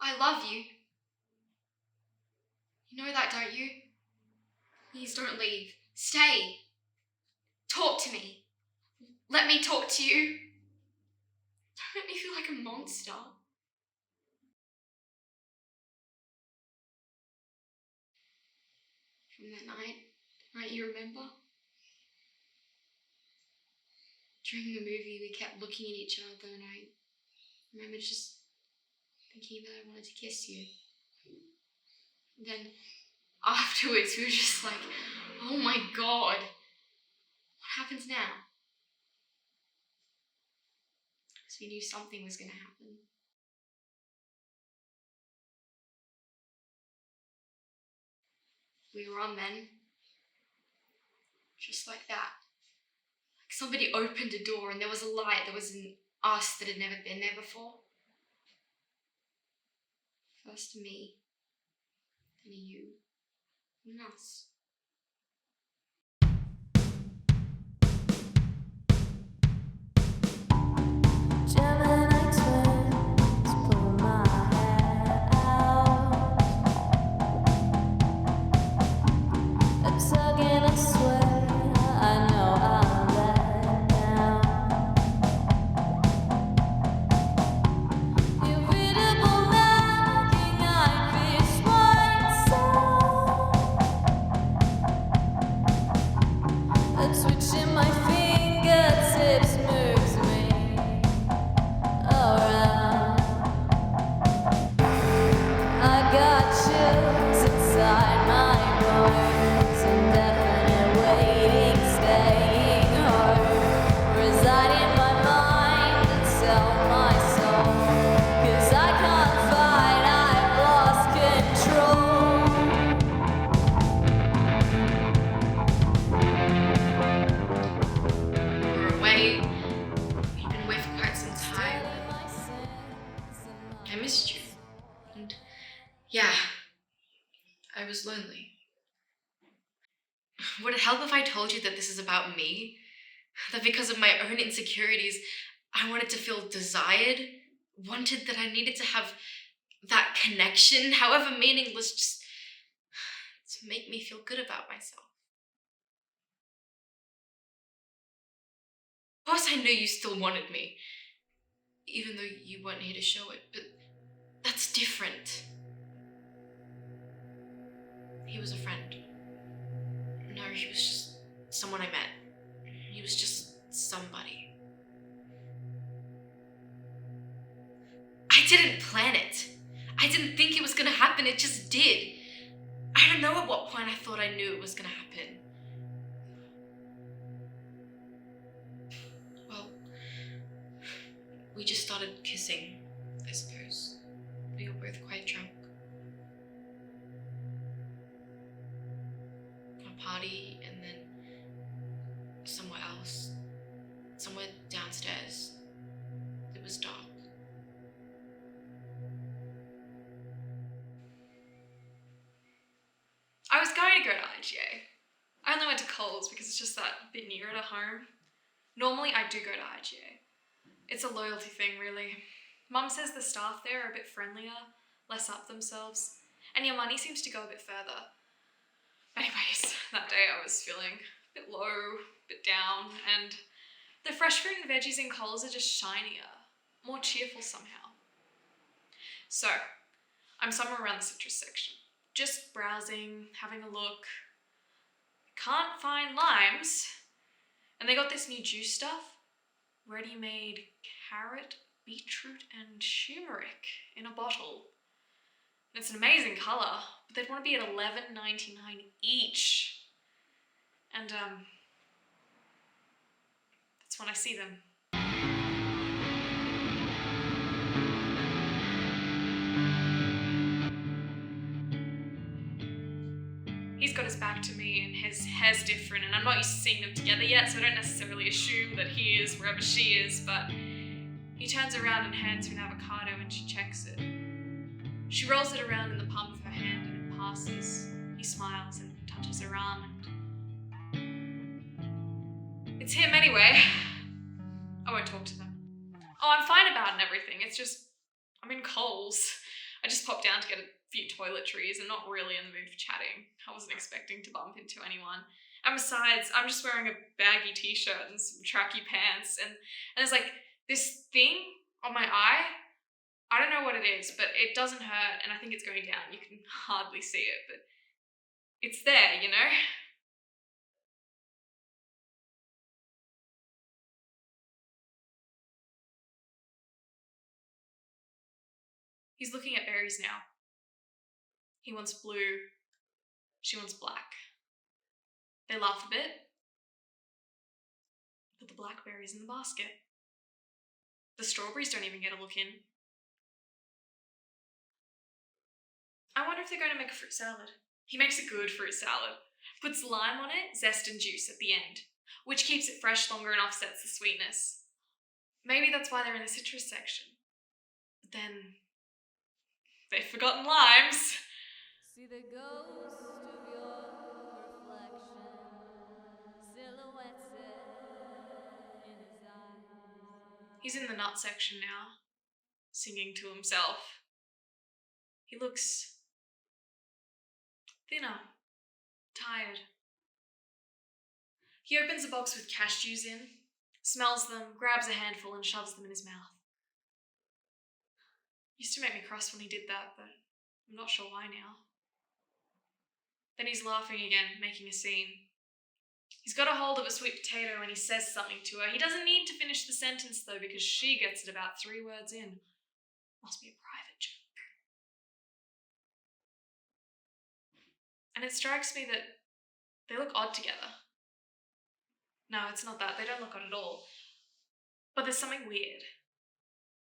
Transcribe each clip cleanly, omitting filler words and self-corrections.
I love you. You know that, don't you? Please don't leave. Stay. Talk to me. Let me talk to you. Don't make me feel like a monster. From that night you remember? During the movie, we kept looking at each other, and I remember just thinking that I wanted to kiss you. And then afterwards, we were just like, oh my God, what happens now? Because we knew something was going to happen. We were on then, just like that. Like somebody opened a door and there was a light that was in us that had never been there before. First me, then you, and us. I was lonely. Would it help if I told you that this is about me? That because of my own insecurities, I wanted to feel desired, wanted that I needed to have that connection, however meaningless, just to make me feel good about myself. Of course I knew you still wanted me, even though you weren't here to show it, but that's different. He was a friend. No, he was just someone I met. He was just somebody. I didn't plan it. I didn't think it was gonna happen, it just did. I don't know at what point I thought I knew it was gonna happen. Well, we just started kissing, I suppose. We were both quite drunk. A party, and then somewhere else. Somewhere downstairs. It was dark. I was going to go to IGA. I only went to Coles because it's just that bit nearer to home. Normally I do go to IGA. It's a loyalty thing, really. Mum says the staff there are a bit friendlier, less up themselves, and your money seems to go a bit further. Anyways, that day I was feeling a bit low, a bit down, and the fresh fruit and veggies in Coles are just shinier, more cheerful somehow. So, I'm somewhere around the citrus section. Just browsing, having a look. Can't find limes. And they got this new juice stuff. Ready-made carrot, beetroot, and turmeric in a bottle. And it's an amazing colour, but they'd want to be at $11.99 each. And that's when I see them. He's got his back to me and his hair's different, and I'm not used to seeing them together yet, so I don't necessarily assume that he is wherever she is, but he turns around and hands her an avocado and she checks it. She rolls it around in the palm of her hand and it passes. He smiles and touches her arm and... It's him anyway. I won't talk to them. Oh, I'm fine about it and everything, it's just... I'm in Coles. I just popped down to get a few toiletries and not really in the mood for chatting. I wasn't expecting to bump into anyone. And besides, I'm just wearing a baggy t-shirt and some tracky pants, and there's like this thing on my eye. I don't know what it is, but it doesn't hurt, and I think it's going down. You can hardly see it, but it's there, you know? He's looking at berries now. He wants blue. She wants black. They laugh a bit. Put the blackberries in the basket. The strawberries don't even get a look in. I wonder if they're going to make a fruit salad. He makes a good fruit salad. Puts lime on it, zest and juice at the end, which keeps it fresh longer and offsets the sweetness. Maybe that's why they're in the citrus section. But then they've forgotten limes. See the ghost of your reflection silhouetted in his eyes. He's in the nut section now, singing to himself. He looks thinner, tired. He opens a box with cashews in, smells them, grabs a handful and shoves them in his mouth. Used to make me cross when he did that, but I'm not sure why now. Then he's laughing again, making a scene. He's got a hold of a sweet potato and he says something to her. He doesn't need to finish the sentence though, because she gets it about 3 words in. Must be a private joke. And it strikes me that they look odd together. No, it's not that. They don't look odd at all. But there's something weird.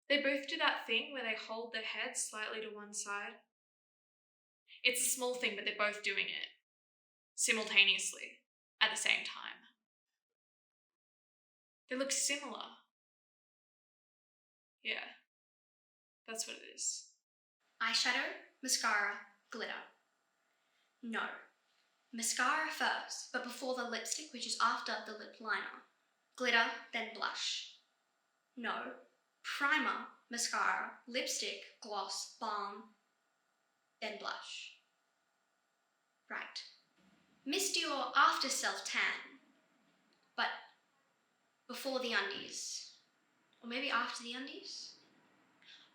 They both do that thing where they hold their head slightly to one side. It's a small thing, but they're both doing it simultaneously at the same time. They look similar. Yeah, that's what it is. Eyeshadow, mascara, glitter. No. Mascara first, but before the lipstick, which is after the lip liner. Glitter, then blush. No. Primer, mascara, lipstick, gloss, balm, then blush. Right. Missed your after self-tan, but before the undies. Or maybe after the undies?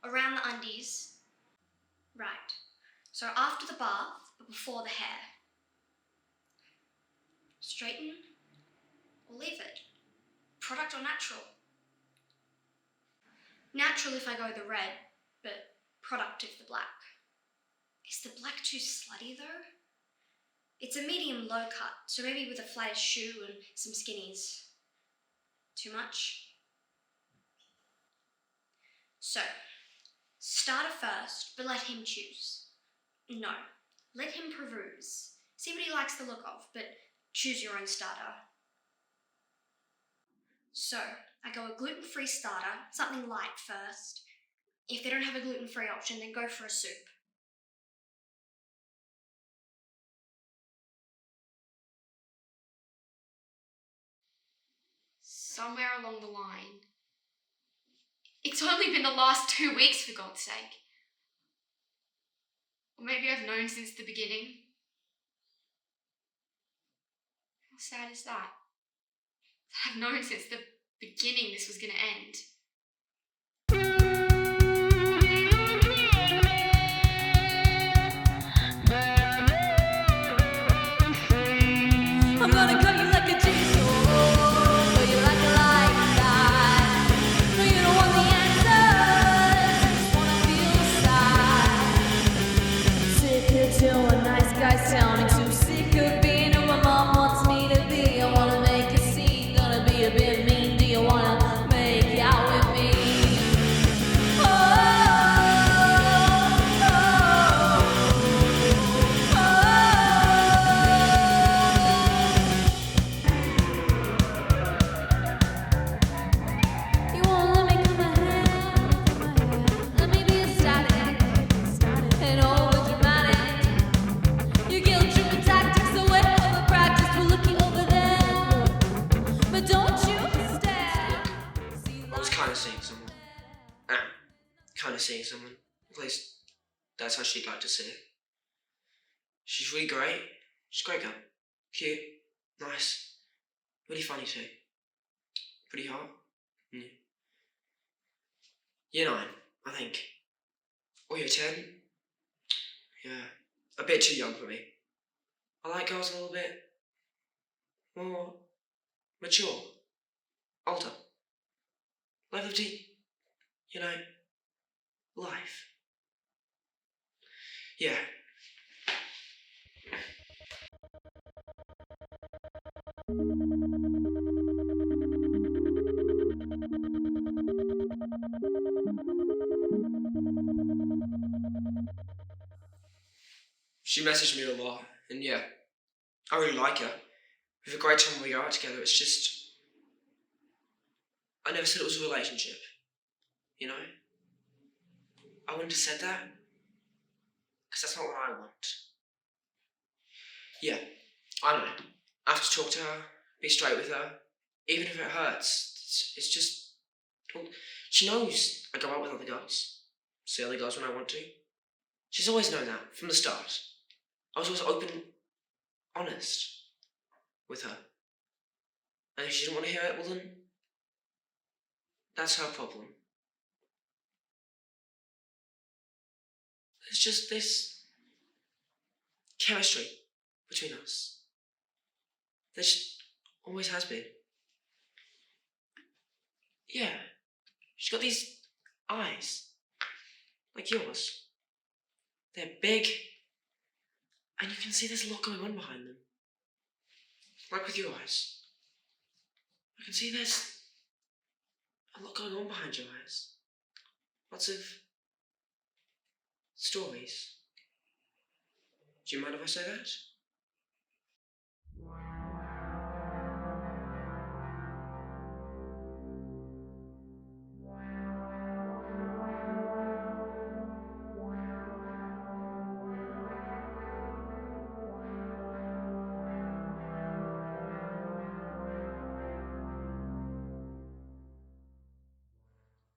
Around the undies. Right. So after the bath, but before the hair. Straighten or leave it? Product or natural? Natural if I go the red, but product if the black. Is the black too slutty though? It's a medium low cut, so maybe with a flattish shoe and some skinnies. Too much? So, starter first, but let him choose. No, let him peruse. See what he likes the look of, but choose your own starter. So, I go a gluten-free starter, something light first. If they don't have a gluten-free option, then go for a soup. Somewhere along the line. It's only been the last 2 weeks, for God's sake. Or maybe I've known since the beginning. How sad is that? I've known since the beginning this was going to end. I'm gonna cut you like a jigsaw, cut you like a light knife. No, you don't want the answers, just wanna feel sad. Sick of doing nice guys sounding too sick of being who my mom wants me to be. I wanna make a scene, gonna be a bit mean. Do you wanna make out with me? Oh, oh, oh. You won't let me cut my hair. Let me be a static and over dramatic. Your guilt tripping tactics are way over practiced. We're looking over there, but don't you stare. I was kind of seeing someone. Kind of seeing someone. At least, That's how she'd like to see it. She's really great. She's a great girl. Cute. Nice. Really funny too. Pretty hot. Yeah. Year 9, I think. Or year 10. Yeah. A bit too young for me. I like girls a little bit more mature. Older. Level of life. Yeah. She messaged me a lot, and yeah, I really like her. We have a great time when we go out together. It's just, I never said it was a relationship, you know? I wouldn't have said that, because that's not what I want. Yeah, I know. I have to talk to her, be straight with her, even if it hurts. It's just, well, she knows I go out with other girls, see other girls when I want to. She's always known that, from the start. I was always open, honest with her. And if she didn't want to hear it, well then, that's her problem. There's just this chemistry between us. There just always has been. Yeah, she's got these eyes, like yours. They're big, and you can see there's a lot going on behind them. Like with your eyes. I can see there's a lot going on behind your eyes. Lots of stories. Do you mind if I say that?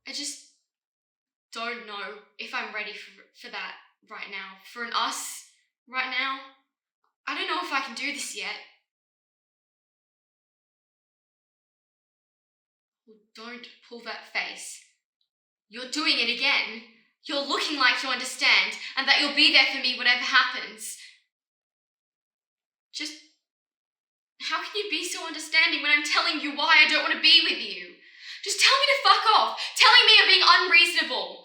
I just don't know if I'm ready for that right now. For an us right now. I don't know if I can do this yet. Well, don't pull that face. You're doing it again. You're looking like you understand and that you'll be there for me whatever happens. Just, how can you be so understanding when I'm telling you why I don't want to be with you? Just tell me to fuck off. Telling me I'm being unreasonable.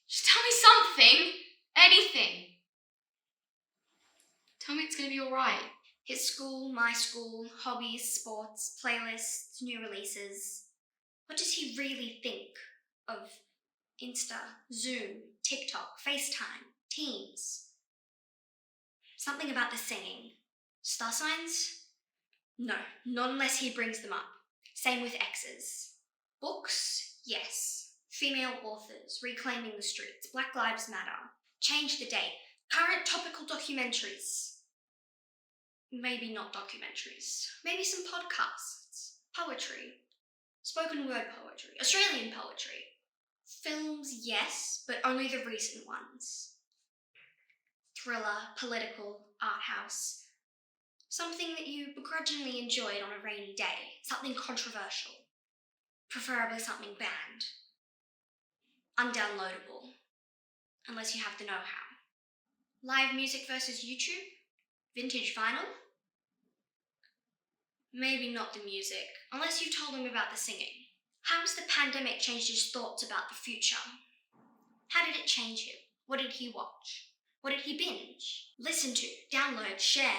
Just tell me something. Anything. Tell me it's going to be alright. His school, my school, hobbies, sports, playlists, new releases. What does he really think of Insta, Zoom, TikTok, FaceTime, Teams? Something about the singing. Star signs? No, not unless he brings them up. Same with exes. Books? Yes. Female authors, reclaiming the streets, Black Lives Matter. Change the date. Current topical documentaries. Maybe not documentaries. Maybe some podcasts. Poetry. Spoken word poetry. Australian poetry. Films, yes, but only the recent ones. Thriller, political, art house. Something that you begrudgingly enjoyed on a rainy day. Something controversial. Preferably something banned. Undownloadable. Unless you have the know-how. Live music versus YouTube? Vintage vinyl? Maybe not the music, unless you told him about the singing. How has the pandemic changed his thoughts about the future? How did it change him? What did he watch? What did he binge? Listen to, download, share?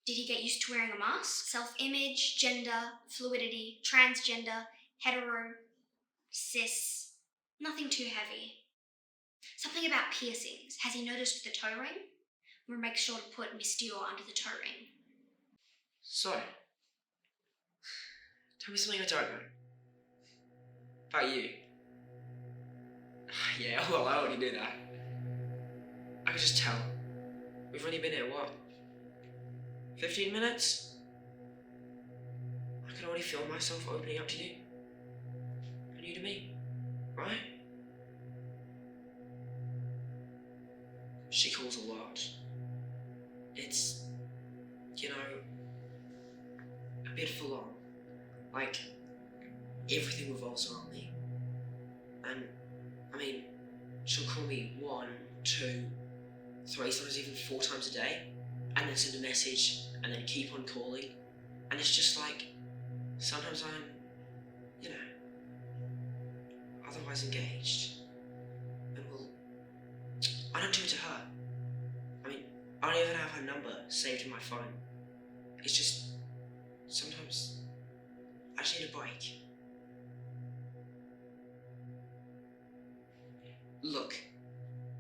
Did he get used to wearing a mask? Self-image, gender, fluidity, transgender, hetero, cis. Nothing too heavy. Something about piercings. Has he noticed the toe ring? We'll make sure to put Miss Dior under the toe ring. So, tell me something I don't know. About you. Yeah, well, I already knew that. I could just tell. We've only been here, what? 15 minutes? I can already feel myself opening up to you. And you to me. Right? everything revolves around me. And, I mean, she'll call me 1, 2, 3, sometimes even 4 times a day, and then send a message, and then keep on calling. And it's just like, sometimes I'm, otherwise engaged. And well, I don't do it to her. I mean, I don't even have her number saved in my phone. It's just, sometimes I just need a break. Look,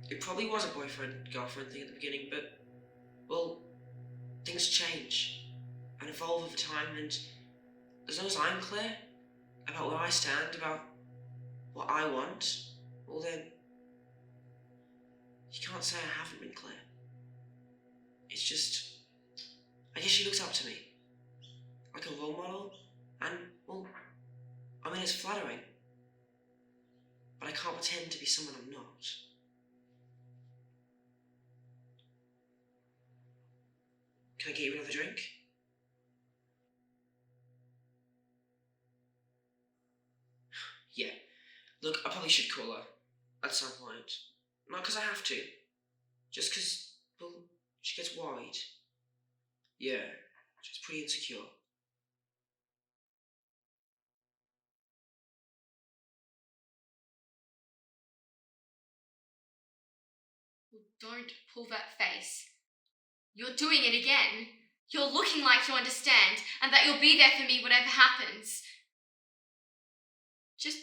it probably was a boyfriend-girlfriend thing at the beginning, but, well, things change and evolve over time, and as long as I'm clear about where I stand, about what I want, well then, you can't say I haven't been clear. It's just, I guess she looks up to me, like a role model, and, well, I mean, it's flattering, but I can't pretend to be someone I'm not. Can I get you another drink? Yeah. Look, I probably should call her at some point. Not because I have to, just because, well, she gets worried. Yeah, she's pretty insecure. Well, don't pull that face. You're doing it again. You're looking like you understand and that you'll be there for me whatever happens. Just,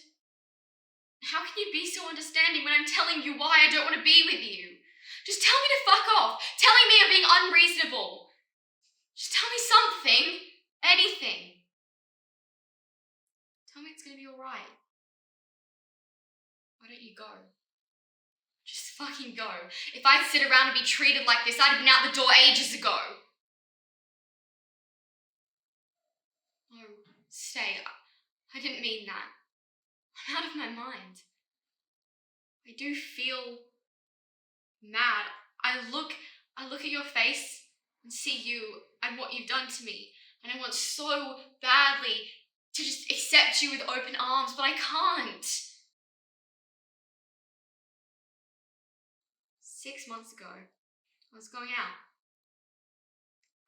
how can you be so understanding when I'm telling you why I don't want to be with you? Just tell me to fuck off. Telling me I'm being unreasonable. Just tell me something. Anything. Tell me it's going to be alright. Why don't you go? Just fucking go. If I'd sit around and be treated like this, I'd have been out the door ages ago. Oh, stay. I didn't mean that. I'm out of my mind. I do feel mad. I look at your face and see you and what you've done to me. And I want so badly to just accept you with open arms, but I can't. 6 months ago, I was going out.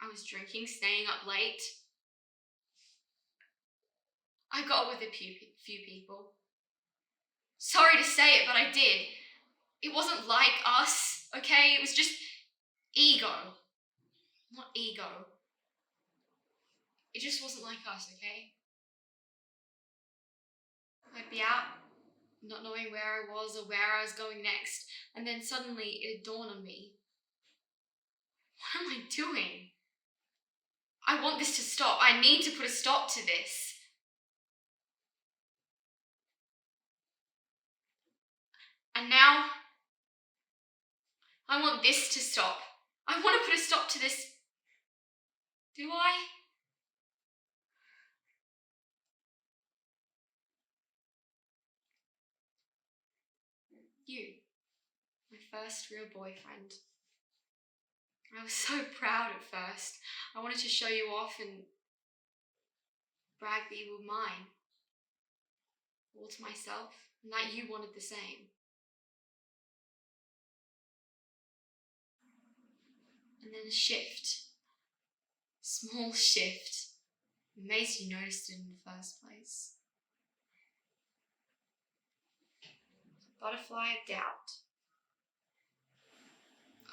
I was drinking, staying up late. I got with a few people. Sorry to say it, but I did. It wasn't like us, okay? It was just ego. Not ego. It just wasn't like us, okay? I'd be out, not knowing where I was or where I was going next, and then suddenly it'd dawn on me. What am I doing? I want this to stop. I need to put a stop to this. And now, I want this to stop. I want to put a stop to this. Do I? You, my first real boyfriend. I was so proud at first. I wanted to show you off and brag that you were mine. All to myself, and that you wanted the same. And then a shift. Small shift. Amazed you noticed it in the first place. A butterfly of doubt.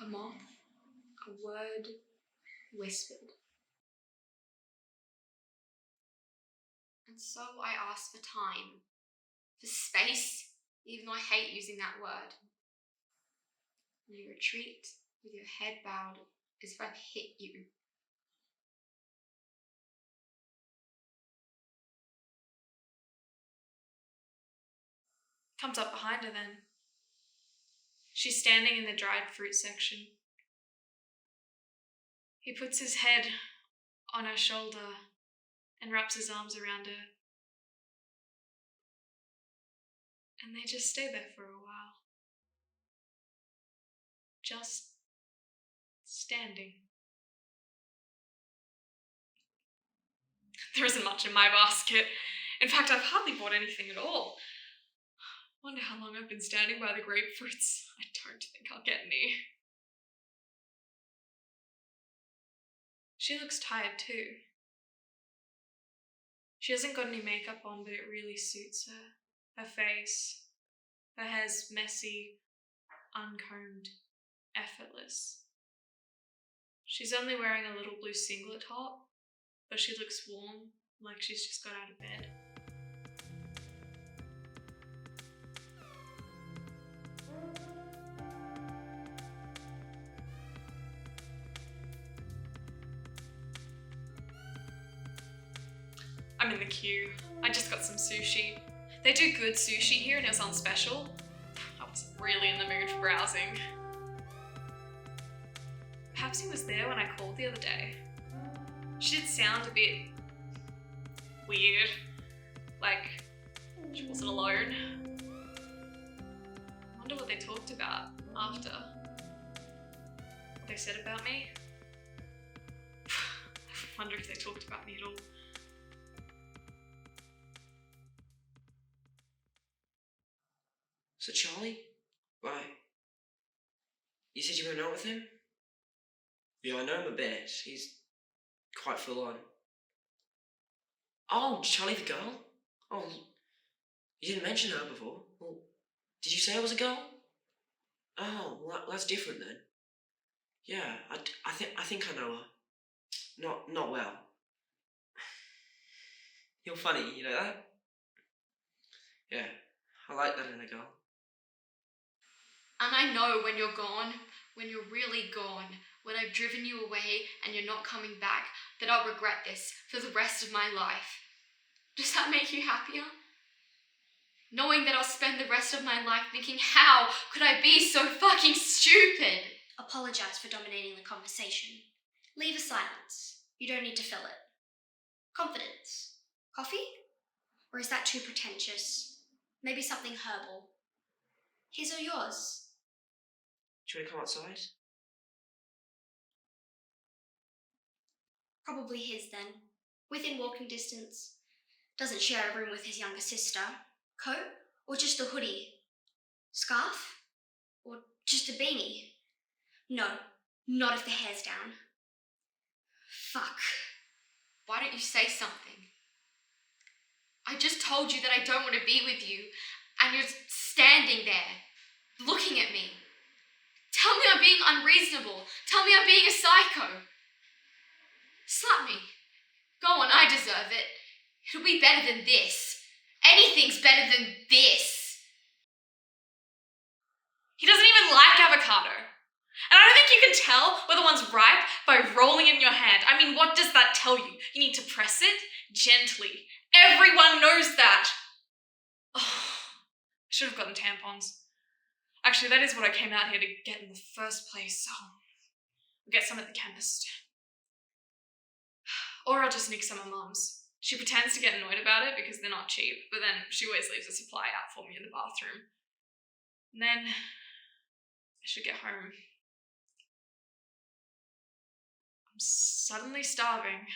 A moth. A word whispered. And so I asked for time. For space, even though I hate using that word. And you retreat with your head bowed as if I've hit you. Comes up behind her then. She's standing in the dried fruit section. He puts his head on her shoulder and wraps his arms around her. And they just stay there for a while. Just standing. There isn't much in my basket. In fact, I've hardly bought anything at all. Wonder how long I've been standing by the grapefruits. I don't think I'll get any. She looks tired too. She hasn't got any makeup on, but it really suits her. Her face. Her hair's messy, uncombed, effortless. She's only wearing a little blue singlet top, but she looks warm, like she's just got out of bed. I'm in the queue. I just got some sushi. They do good sushi here and it was on special. I was really in the mood for browsing. Perhaps he was there when I called the other day. She did sound a bit weird, like she wasn't alone. I wonder what they talked about after. What they said about me. I wonder if they talked about me at all. So Charlie? Why? You said you went out with him? Yeah, I know him a bit. He's quite full on. Oh, Charlie the girl? Oh, you didn't mention her before. Well, did you say it was a girl? Oh, well, that's different then. Yeah, I think I know her. Not well. You're funny, you know that? Yeah, I like that in a girl. And I know when you're gone, when you're really gone, when I've driven you away and you're not coming back, that I'll regret this for the rest of my life. Does that make you happier? Knowing that I'll spend the rest of my life thinking, how could I be so fucking stupid? Apologise for dominating the conversation. Leave a silence. You don't need to fill it. Confidence. Coffee? Or is that too pretentious? Maybe something herbal. His or yours? Do you want to come outside? Probably his then. Within walking distance. Doesn't share a room with his younger sister. Coat? Or just a hoodie? Scarf? Or just a beanie? No, not if the hair's down. Fuck. Why don't you say something? I just told you that I don't want to be with you, and you're standing there, looking at me. Tell me I'm being unreasonable. Tell me I'm being a psycho. Slap me. Go on, I deserve it. It'll be better than this. Anything's better than this. He doesn't even like avocado. And I don't think you can tell whether one's ripe by rolling it in your hand. I mean, what does that tell you? You need to press it gently. Everyone knows that. Oh, I should have gotten tampons. Actually, that is what I came out here to get in the first place, so I'll get some at the chemist. Or I'll just nick some of Mum's. She pretends to get annoyed about it because they're not cheap, but then she always leaves a supply out for me in the bathroom. And then I should get home. I'm suddenly starving.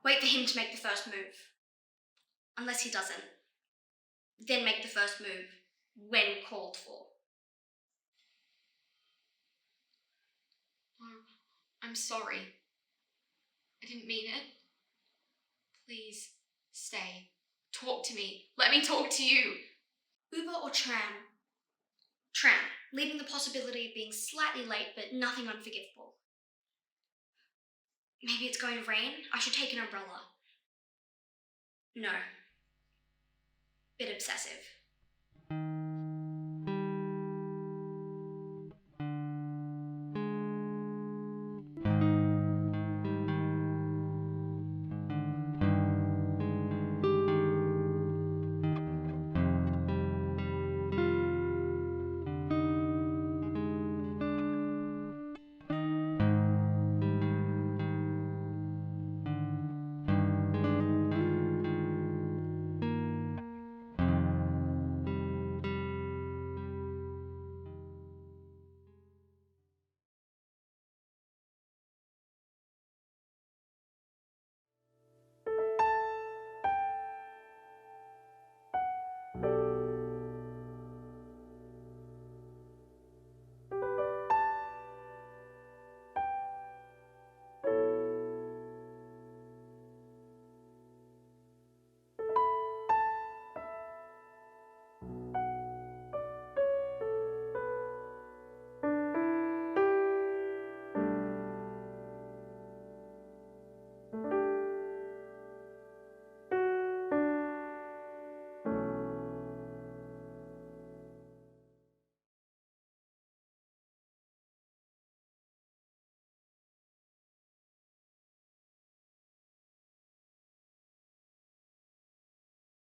Wait for him to make the first move. Unless he doesn't. Then make the first move. When called for. Oh, I'm sorry. I didn't mean it. Please, stay. Talk to me. Let me talk to you. Uber or tram? Tram, leaving the possibility of being slightly late but nothing unforgivable. Maybe it's going to rain? I should take an umbrella. No. Bit obsessive.